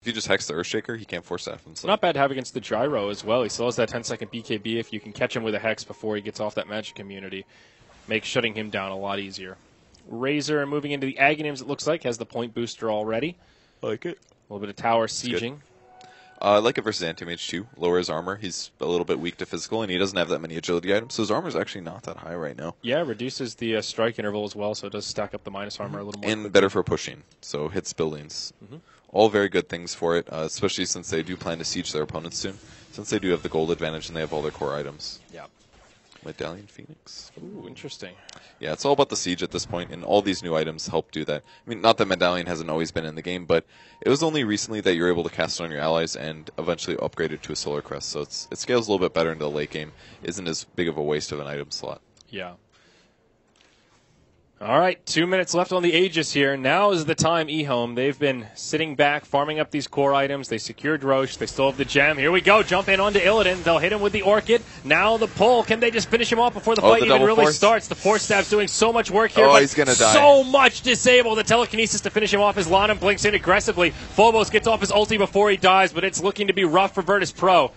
If you just hex the Earthshaker, he can't force staff him. So. Not bad to have against the Gyro as well. He still has that 10-second BKB. If you can catch him with a hex before he gets off that magic immunity, makes shutting him down a lot easier. Razor moving into the Aghanims, it looks like, has the point booster already. Like it. A little bit of tower sieging. I like it versus Anti-Mage too. Lower his armor. He's a little bit weak to physical, and he doesn't have that many agility items, so his armor is actually not that high right now. Yeah, reduces the strike interval as well, so it does stack up the minus armor a little more. And quickly. better for pushing, so hits buildings. All very good things for it, especially since they do plan to siege their opponents soon. Since they do have the gold advantage and they have all their core items. Yeah. Medallion Phoenix. Ooh, interesting. Yeah, it's all about the siege at this point, and all these new items help do that. I mean, not that Medallion hasn't always been in the game, but it was only recently that you're able to cast it on your allies and eventually upgrade it to a Solar Crest. So it scales a little bit better into the late game. Isn't as big of a waste of an item slot. Yeah. All right, 2 minutes left on the Aegis here. Now is the time, eHome. They've been sitting back, farming up these core items. They secured Roche. They still have the gem. Here we go. Jump in onto Illidan. They'll hit him with the Orchid. Now the pull. Can they just finish him off before the fight even really starts? The Force Staff's doing so much work here. Oh, he's going to die. So much disable. The telekinesis to finish him off as Lanham blinks in aggressively. Phobos gets off his ulti before he dies, but it's looking to be rough for Virtus Pro.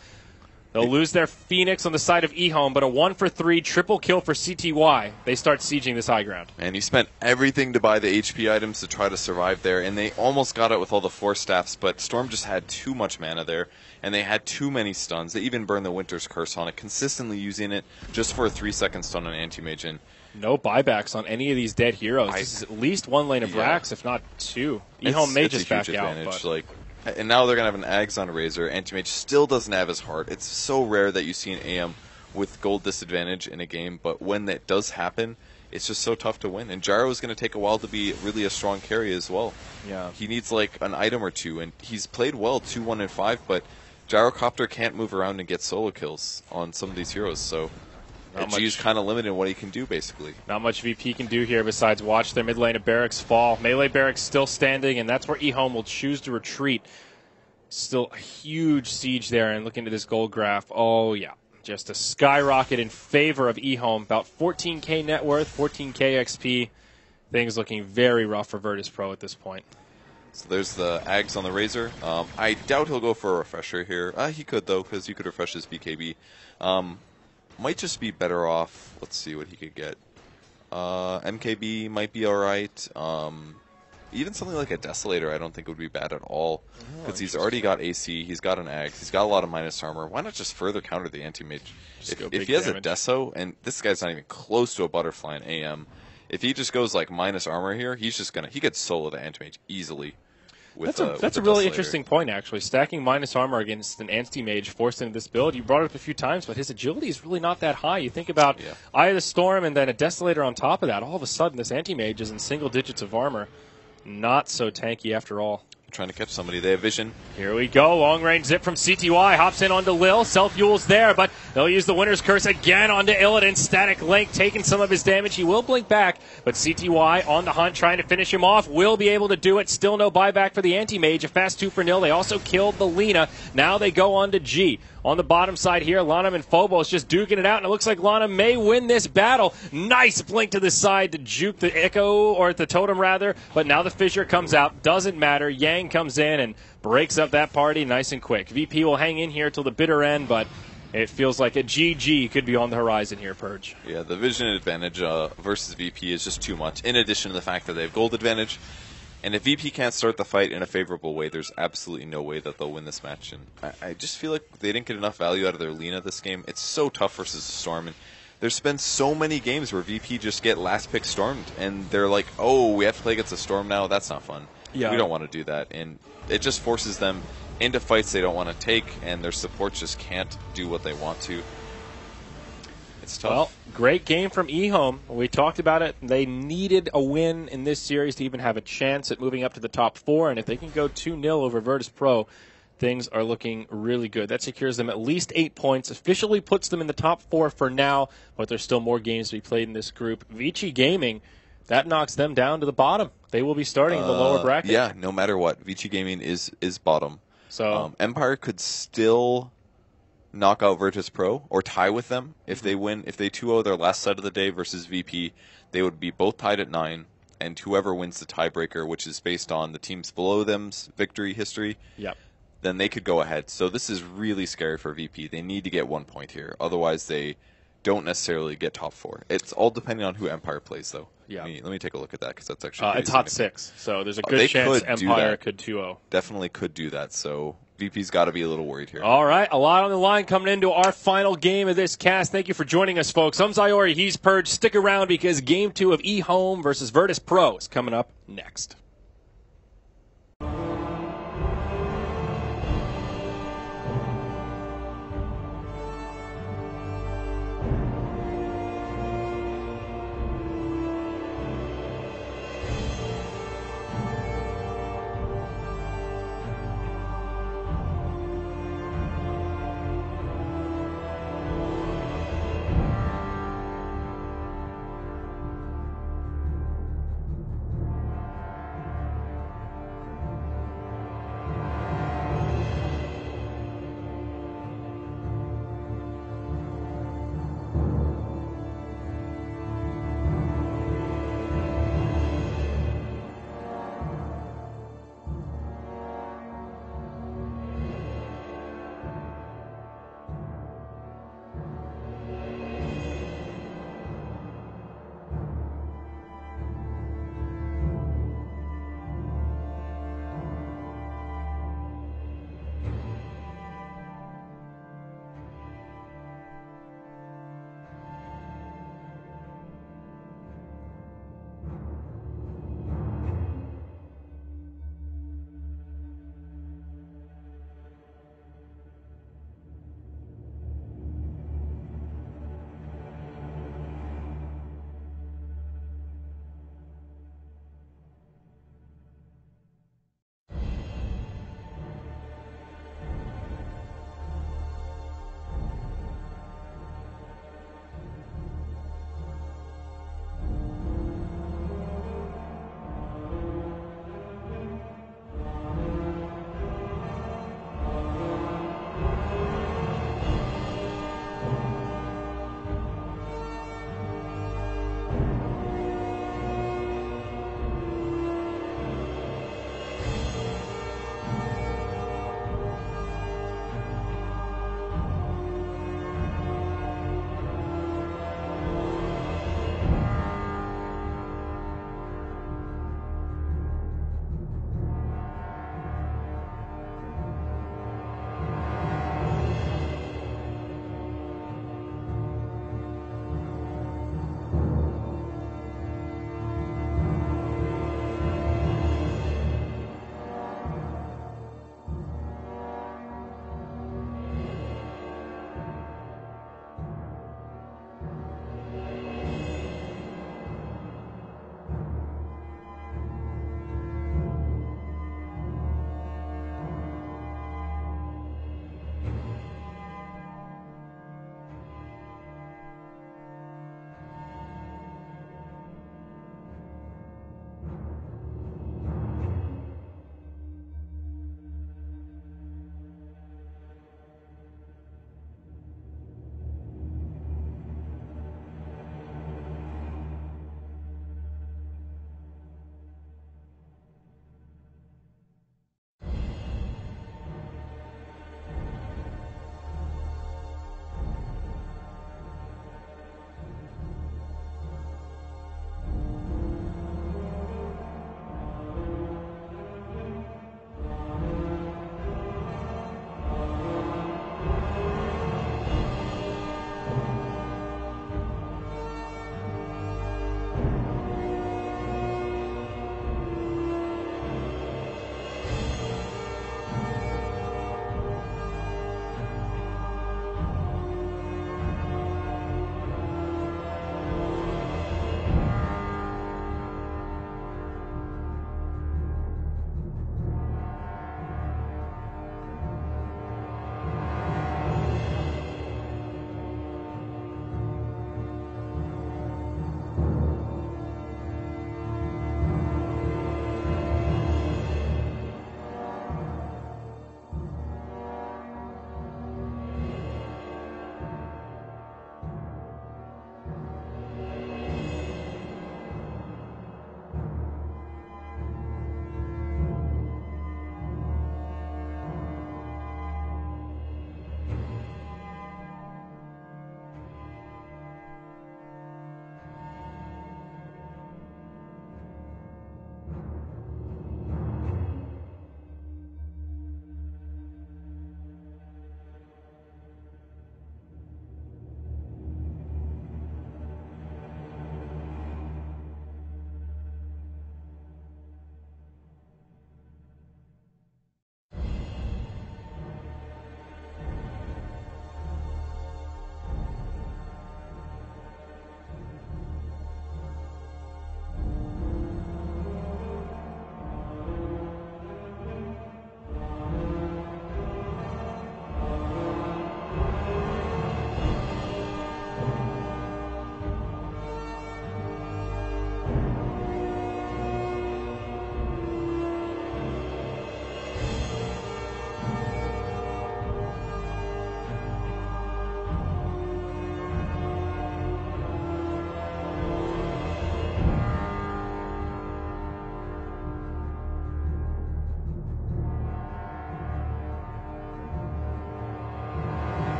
They'll lose their Phoenix on the side of eHome, but a 1-for-3 triple kill for CTY. They start sieging this high ground. And he spent everything to buy the HP items to try to survive there, and they almost got it with all the Force Staffs, but Storm just had too much mana there, and they had too many stuns. They even burned the Winter's Curse on it, consistently using it just for a 3-second stun on Anti-Mage. And no buybacks on any of these dead heroes. This is at least one lane of Rax, if not two. eHome may just back out. But and now they're going to have an Ags on a Razor. Anti-Mage still doesn't have his heart. It's so rare that you see an AM with gold disadvantage in a game, but when that does happen, it's just so tough to win. And Gyro is going to take a while to be really a strong carry as well. Yeah. He needs like an item or two, and he's played well 2, 1, and 5, but Gyrocopter can't move around and get solo kills on some of these heroes, so G's kind of limited in what he can do, basically. Not much VP can do here besides watch their mid lane of Barracks fall. Melee Barracks still standing, and that's where eHome will choose to retreat. Still a huge siege there, and looking at this gold graph, oh yeah, just a skyrocket in favor of eHome. About 14k net worth, 14k XP. Things looking very rough for Virtus Pro at this point. So there's the Ags on the Razor. I doubt he'll go for a refresher here. He could, though, because you could refresh his BKB. Might just be better off. Let's see what he could get. MKB might be alright. Even something like a Desolator I don't think would be bad at all. Because he's already got AC, he's got an Ags, he's got a lot of minus armor. Why not just further counter the Anti-Mage? If he has a Deso, and this guy's not even close to a Butterfly in AM, if he just goes like minus armor here, he's just going to... He could solo the Anti-Mage easily. That's a really interesting point, actually. Stacking minus armor against an Anti-Mage forced into this build. You brought it up a few times, but his agility is really not that high. You think about Eye of the Storm and then a Desolator on top of that. All of a sudden, this Anti-Mage is in single digits of armor. Not so tanky after all. Trying to catch somebody. They have vision. Here we go. Long range zip from CTY. Hops in onto Lil. Self-Yule's there, but they'll use the Winter's Curse again onto Illidan. Static Link taking some of his damage. He will blink back, but CTY on the hunt trying to finish him off. Will be able to do it. Still no buyback for the Anti-Mage. A fast 2-for-0. They also killed the Lina. Now they go on to G. On the bottom side here, Lanham and Phobos just duking it out, and it looks like Lanham may win this battle. Nice blink to the side to juke the Echo, or the Totem rather, but now the Fissure comes out. Doesn't matter. Yang comes in and breaks up that party nice and quick. VP will hang in here till the bitter end, but it feels like a GG could be on the horizon here, Purge. Yeah, the vision advantage versus VP is just too much, in addition to the fact that they have gold advantage. And if VP can't start the fight in a favorable way, there's absolutely no way that they'll win this match. And I just feel like they didn't get enough value out of their Lina this game. It's so tough versus the Storm. And there's been so many games where VP just get last pick stormed. And they're like, oh, we have to play against the Storm now? That's not fun. Yeah. We don't want to do that. And it just forces them into fights they don't want to take. And their support just can't do what they want to. It's tough. Well, great game from eHome. We talked about it. They needed a win in this series to even have a chance at moving up to the top 4. And if they can go 2-0 over Virtus Pro, things are looking really good. That secures them at least 8 points, officially puts them in the top 4 for now, but there's still more games to be played in this group. Vici Gaming, that knocks them down to the bottom. They will be starting in the lower bracket. Yeah, no matter what. Vici Gaming is bottom. So Empire could still knock out Virtus Pro or tie with them if they win. If they 2-0 their last set of the day versus VP, they would be both tied at 9. and whoever wins the tiebreaker, which is based on the teams below them's victory history, Yep. then they could go ahead. So this is really scary for VP. They need to get 1 point here. Otherwise, they don't necessarily get top 4. It's all depending on who Empire plays, though. Yeah. Let me take a look at that, because that's actually It's hot 6, so there's a good they chance could do Empire that. could 2-0. Definitely could do that. So VP's got to be a little worried here. All right, a lot on the line coming into our final game of this cast. Thank you for joining us, folks. I'm Ziori, he's Purge. Stick around because Game 2 of eHome versus Virtus Pro is coming up next.